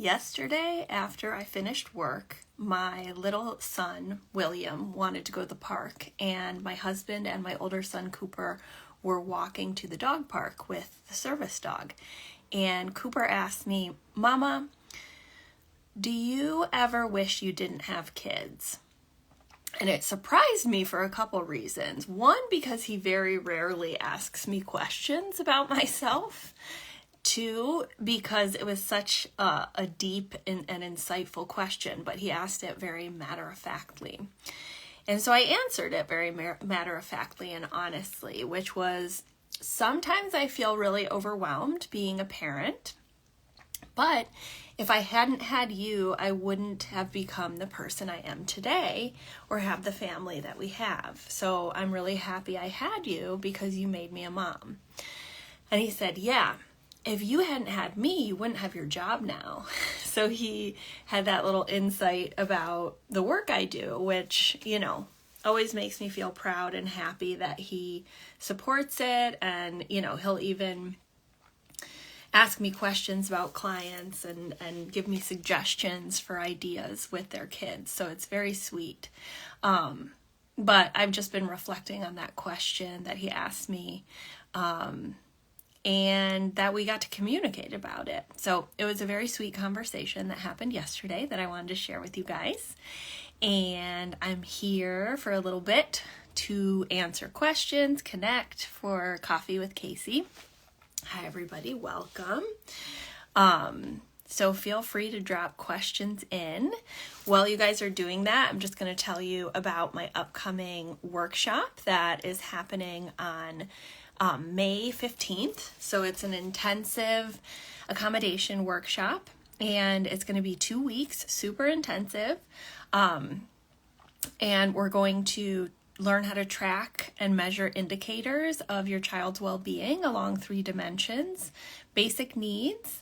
Yesterday, after I finished work, my little son, William, wanted to go to the park, and my husband and my older son, Cooper, were walking to the dog park with the service dog. And Cooper asked me, "Mama, do you ever wish you didn't have kids?" And it surprised me for a couple reasons. One, because he very rarely asks me questions about myself. Two, because it was such a deep and insightful question, but he asked it very matter-of-factly. And so I answered it very matter-of-factly and honestly, which was, sometimes I feel really overwhelmed being a parent, but if I hadn't had you, I wouldn't have become the person I am today or have the family that we have. So I'm really happy I had you because you made me a mom. And he said, yeah, if you hadn't had me, you wouldn't have your job now. So he had that little insight about the work I do, which, always makes me feel proud and happy that he supports it. And, he'll even ask me questions about clients and give me suggestions for ideas with their kids. So it's very sweet. But I've just been reflecting on that question that he asked me, and that we got to communicate about it. So it was a very sweet conversation that happened yesterday that I wanted to share with you guys. And I'm here for a little bit to answer questions, connect for Coffee with Casey. Hi, everybody. Welcome. So feel free to drop questions in. While you guys are doing that, I'm just going to tell you about my upcoming workshop that is happening on May 15th. So it's an intensive accommodation workshop, and it's going to be 2 weeks, super intensive. And we're going to learn how to track and measure indicators of your child's well-being along 3 dimensions: basic needs,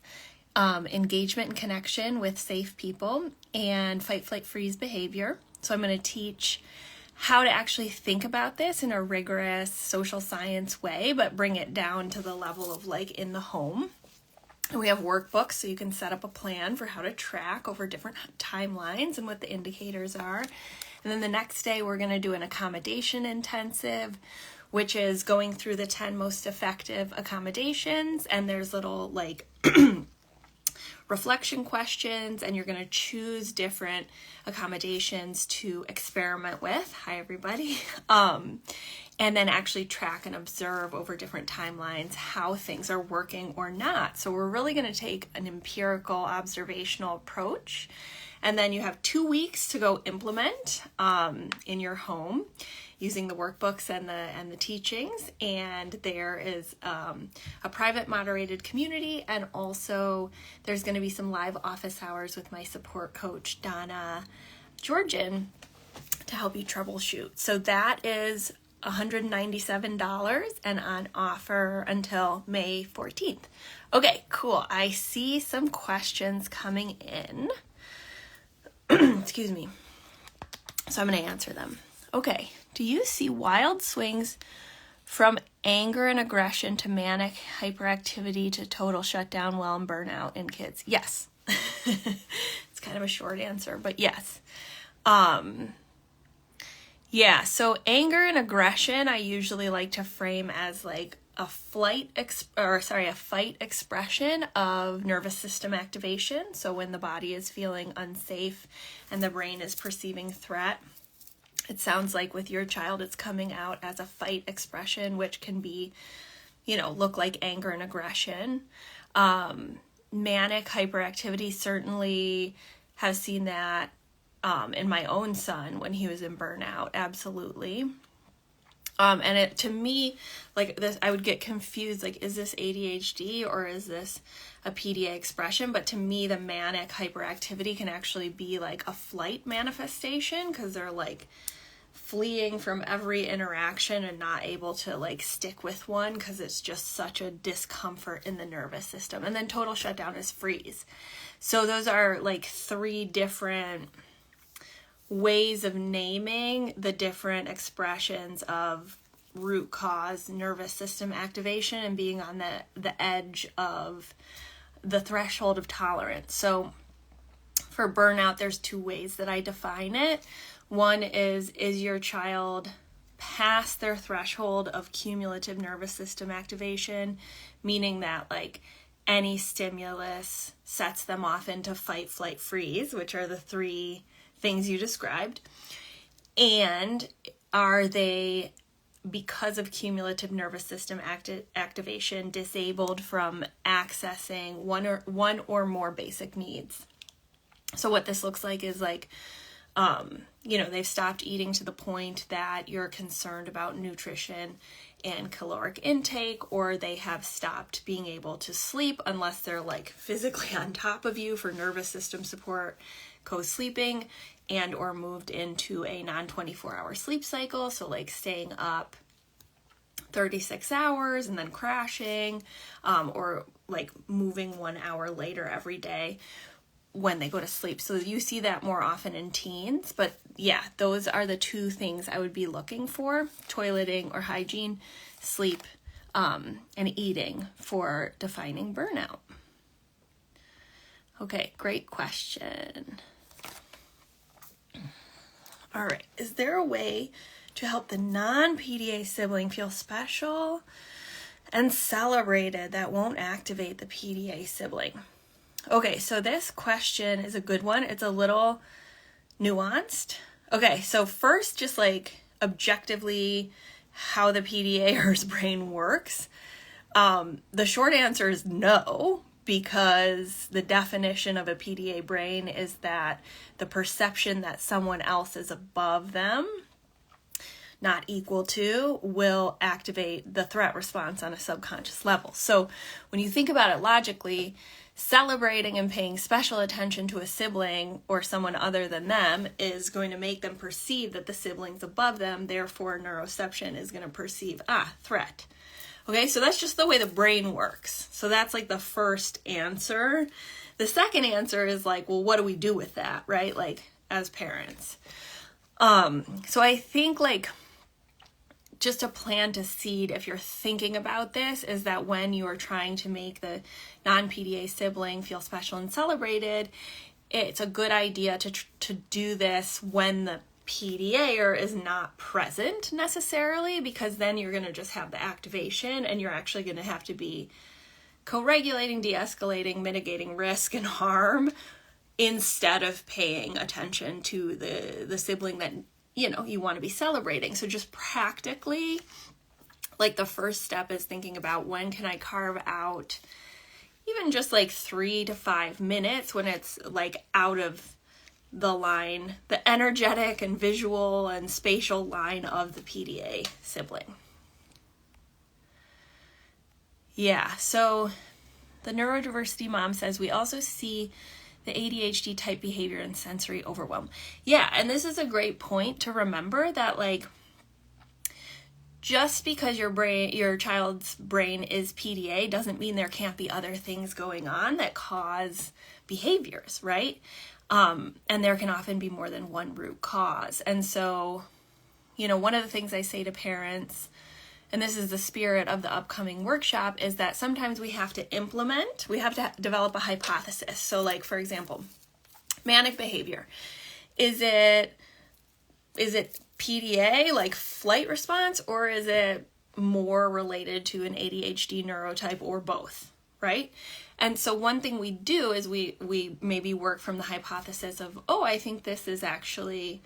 engagement and connection with safe people, and fight, flight, freeze behavior. So I'm going to teach how to actually think about this in a rigorous social science way, but bring it down to the level of in the home. And we have workbooks so you can set up a plan for how to track over different timelines and what the indicators are. And then the next day we're going to do an accommodation intensive, which is going through the 10 most effective accommodations. And there's little reflection questions, and you're going to choose different accommodations to experiment with. Hi, everybody. And then actually track and observe over different timelines how things are working or not. So we're really going to take an empirical observational approach. And then you have 2 weeks to go implement in your home using the workbooks and the teachings. And there is a private moderated community, and also there's going to be some live office hours with my support coach, Donna Georgian, to help you troubleshoot. So that is $197 and on offer until May 14th. Okay, cool. I see some questions coming in. Excuse me. So I'm going to answer them. Okay. Do you see wild swings from anger and aggression to manic hyperactivity to total shutdown, and burnout in kids? Yes. It's kind of a short answer, but yes. Yeah, so anger and aggression I usually like to frame as a fight expression of nervous system activation. So when the body is feeling unsafe and the brain is perceiving threat, it sounds like with your child it's coming out as a fight expression, which can be, look like anger and aggression. Manic hyperactivity, certainly have seen that in my own son when he was in burnout, absolutely. And it, to me, this, I would get confused, is this ADHD or is this a PDA expression? But to me, the manic hyperactivity can actually be a flight manifestation, because they're fleeing from every interaction and not able to stick with one because it's just such a discomfort in the nervous system. And then total shutdown is freeze. So those are 3 different ways of naming the different expressions of root cause nervous system activation and being on the edge of the threshold of tolerance. So For burnout, there's two ways that I define it. One is your child past their threshold of cumulative nervous system activation, meaning that like any stimulus sets them off into fight, flight, freeze, which are the three things you described. And are they, because of cumulative nervous system activation, disabled from accessing one or more basic needs? So what this looks like is like, they've stopped eating to the point that you're concerned about nutrition and caloric intake, or they have stopped being able to sleep unless they're like physically on top of you for nervous system support, co-sleeping, and or moved into a non-24-hour sleep cycle. So like staying up 36 hours and then crashing, or like moving 1 hour later every day when they go to sleep. So you see that more often in teens, but yeah, those are the two things I would be looking for: toileting or hygiene, sleep, and eating for defining burnout. Okay, great question. All right, is there a way to help the non-PDA sibling feel special and celebrated that won't activate the PDA sibling? Okay, so this question is a good one. It's a little nuanced. Okay, so first, just like objectively how the PDA's brain works. The short answer is no, because the definition of a PDA brain is that the perception that someone else is above them, not equal to, will activate the threat response on a subconscious level. So when you think about it logically, celebrating and paying special attention to a sibling or someone other than them is going to make them perceive that the sibling's above them, therefore neuroception is going to perceive, threat. Okay, so that's just the way the brain works. So that's like the first answer. The second answer is like, well, what do we do with that, right? Like as parents. So I think like just a plan to seed, if you're thinking about this, is that when you are trying to make the non-PDA sibling feel special and celebrated, it's a good idea to do this when the PDA is not present necessarily, because then you're going to just have the activation and you're actually going to have to be co-regulating, de-escalating, mitigating risk and harm instead of paying attention to the sibling that you want to be celebrating. So just practically, like the first step is thinking about when can I carve out even just like 3 to 5 minutes when it's like out of the line, the energetic and visual and spatial line of the PDA sibling. Yeah, so the neurodiversity mom says we also see the ADHD type behavior and sensory overwhelm. Yeah, and this is a great point to remember that like just because your child's brain is PDA doesn't mean there can't be other things going on that cause behaviors, right? And there can often be more than one root cause. And so, one of the things I say to parents, and this is the spirit of the upcoming workshop, is that sometimes we have to develop a hypothesis. So like, for example, manic behavior. Is it PDA, like flight response, or is it more related to an ADHD neurotype, or both, right? And so one thing we do is we maybe work from the hypothesis of, I think this is actually,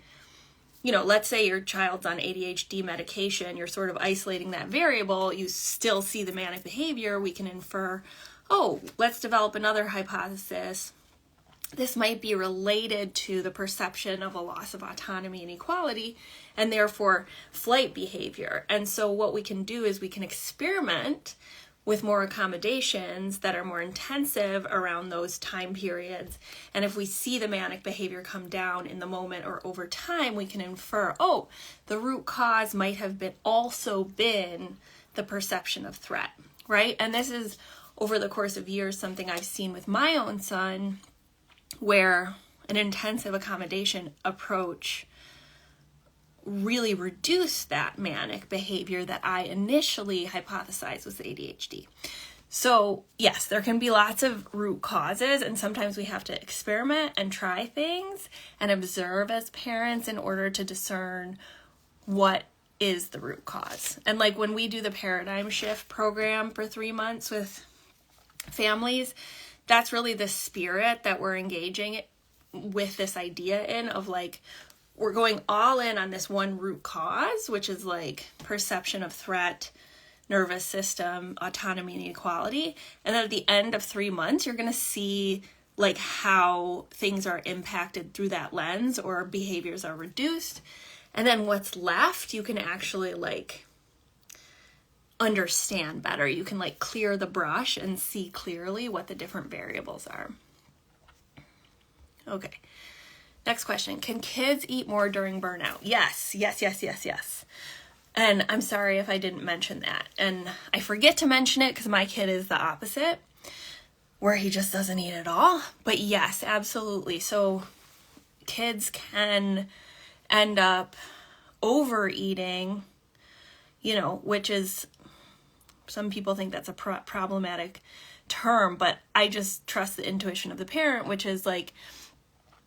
let's say your child's on ADHD medication, you're sort of isolating that variable, you still see the manic behavior, we can infer, let's develop another hypothesis. This might be related to the perception of a loss of autonomy and equality, and therefore flight behavior. And so what we can do is we can experiment with more accommodations that are more intensive around those time periods. And if we see the manic behavior come down in the moment or over time, we can infer, the root cause might have been the perception of threat, right? And this is, over the course of years, something I've seen with my own son, where an intensive accommodation approach really reduced that manic behavior that I initially hypothesized was ADHD. So yes, there can be lots of root causes, and sometimes we have to experiment and try things and observe as parents in order to discern what is the root cause. And like when we do the paradigm shift program for 3 months with families, that's really the spirit that we're engaging with this idea in, of like, we're going all in on this one root cause, which is like perception of threat, nervous system, autonomy, and equality. And then at the end of 3 months, you're going to see like how things are impacted through that lens, or behaviors are reduced. And then what's left, you can actually like understand better. You can like clear the brush and see clearly what the different variables are. Okay. Next question. Can kids eat more during burnout? Yes. And I'm sorry if I didn't mention that. And I forget to mention it because my kid is the opposite, where he just doesn't eat at all. But yes, absolutely. So kids can end up overeating, which is, some people think that's a problematic term, but I just trust the intuition of the parent, which is like,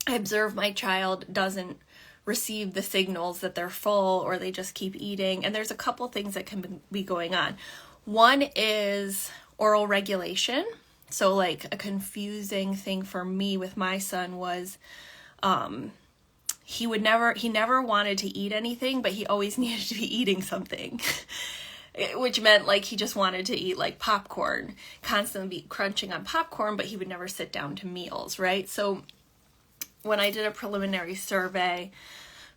I observe my child doesn't receive the signals that they're full, or they just keep eating. And there's a couple things that can be going on. One is oral regulation. So like a confusing thing for me with my son was, he never wanted to eat anything, but he always needed to be eating something, which meant like he just wanted to eat like popcorn, constantly be crunching on popcorn, but he would never sit down to meals, right? So when I did a preliminary survey,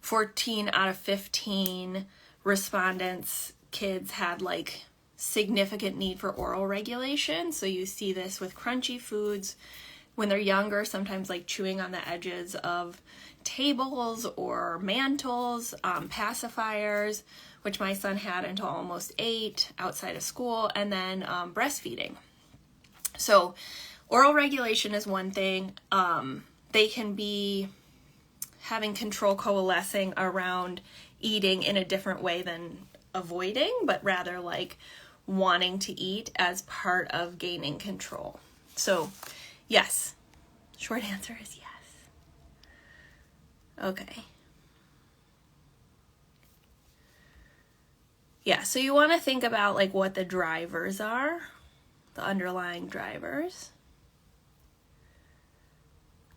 14 out of 15 respondents, kids had like significant need for oral regulation. So you see this with crunchy foods when they're younger, sometimes like chewing on the edges of tables or mantles, pacifiers, which my son had until almost 8 outside of school, and then breastfeeding. So oral regulation is one thing. They can be having control coalescing around eating in a different way than avoiding, but rather like wanting to eat as part of gaining control. So yes, short answer is yes. Okay. Yeah, so you want to think about like what the drivers are, the underlying drivers.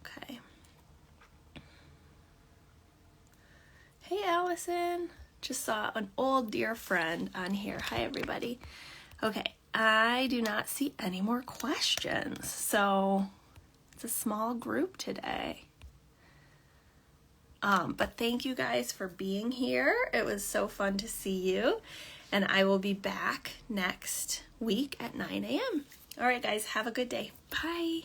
Okay. Hey, Allison. Just saw an old dear friend on here. Hi, everybody. Okay, I do not see any more questions, so it's a small group today. But thank you guys for being here. It was so fun to see you, and I will be back next week at 9 a.m. All right, guys, have a good day. Bye.